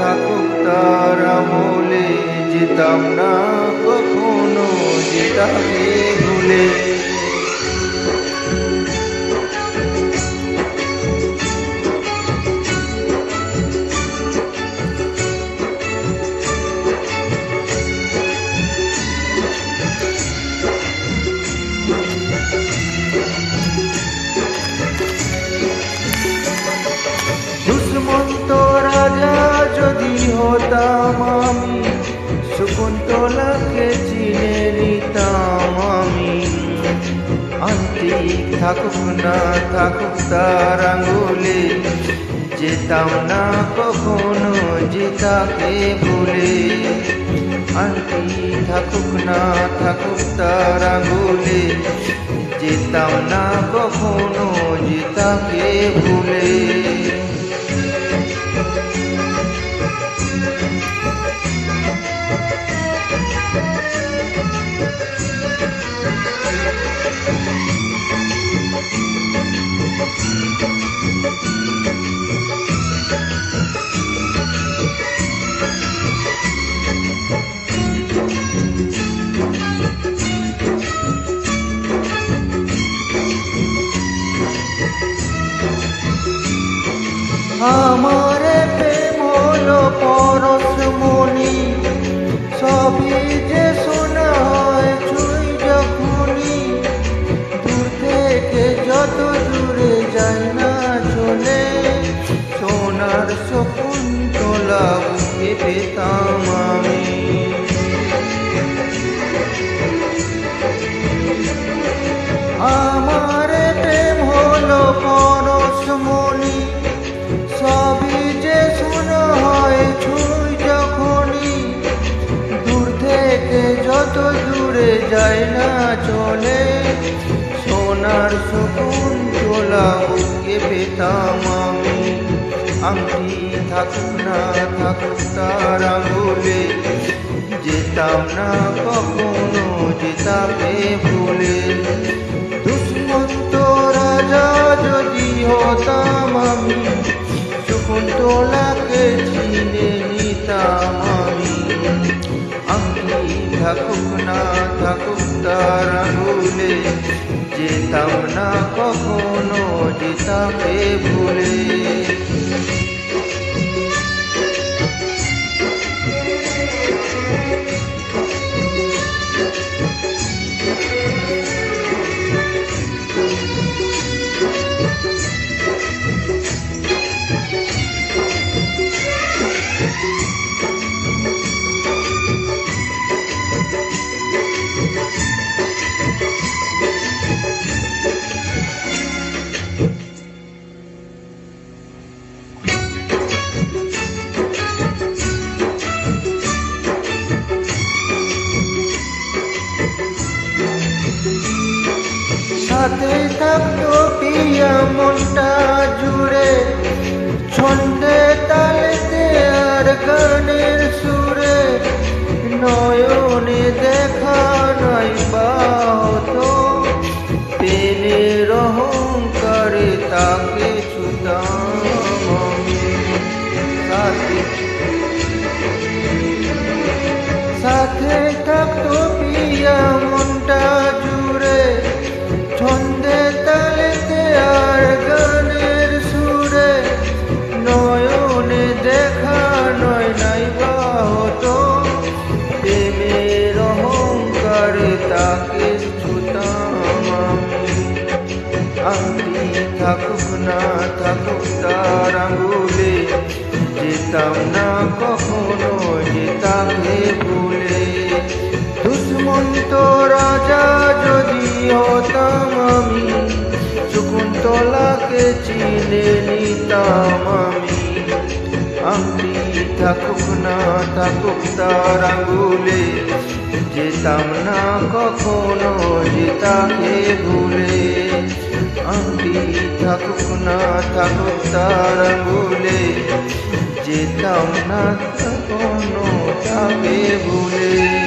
থাকুক তার আমলে, যেতাম না কখনো যে তাকে ভুলে। দুষ্মন্ত রাজা যদি হতাম আমি, শকুন্তলাকে চিনে নিতাম আমি। আন্তিক থাকুক না থাকুক তার আঙ্গুলে, যেতাম না কখনো যে তাকে ভুলে। আন্তিক থাকুক না থাকুক তার আঙ্গুলে, যেতাম না কখনো যে তাকে ভুলে। আমার প্রেম হলো পরশমণি, সবই যে শোনা হয় ছুঁই যখনই। দূর থেকে যত দূরে যায় না চলে, সোনার শকুন্তলা বুকে পেতাম আমি। আমার প্রেম হলো পরশমণি, সবই যে শোনা হয় ছুঁই যখনই। দূর থেকে যত দূরে যায় না চলে, সোনার শকুন্তলা বুকে পেতাম আমি। আংটি থাকুক না থাকুক তার আঙুলে, যেতাম না কখনো যে তাকে ভুলে। দুষ্মন্ত রাজা যদি হতাম আমি, শকুন্তলাকে চিনে নিতাম আমি। আংটি থাকুক না থাকুক তার আঙুলে, যেতাম না কখনো যে তাকে ভুলে। সাথে থাকতো পিয়া মনটা জুড়ে, ছন্দে তালেতে আর গানের সুরে। নয়নে দেখা নাই বা হতো, প্রেমের অহংকারে তাকে ছুতাম আমি। সাথে থাকতো পিয়া মনটা জুড়ে, ছন্দে তালেতে আর গানের সুরে। নয়নে দেখা নয় নাই বা হতো, প্রেমের অহংকারে তাকে ছুতাম আমি। আংটি থাকুক না থাকুক তার আঙুলে, যেতাম না কখনো যে তাকে ভুলে। দুষ্মন্ত রাজা যদি হতাম আমি, শকুন্তলাকে চিনে নিতাম আমি। আংটি থাকুক না থাকুক তার আঙুলে, যেতাম না কখনো যে তাকে ভুলে। আংটি থাকুক না থাকুক তার আঙুলে, যেতাম না কখনো তাকে ভুলে।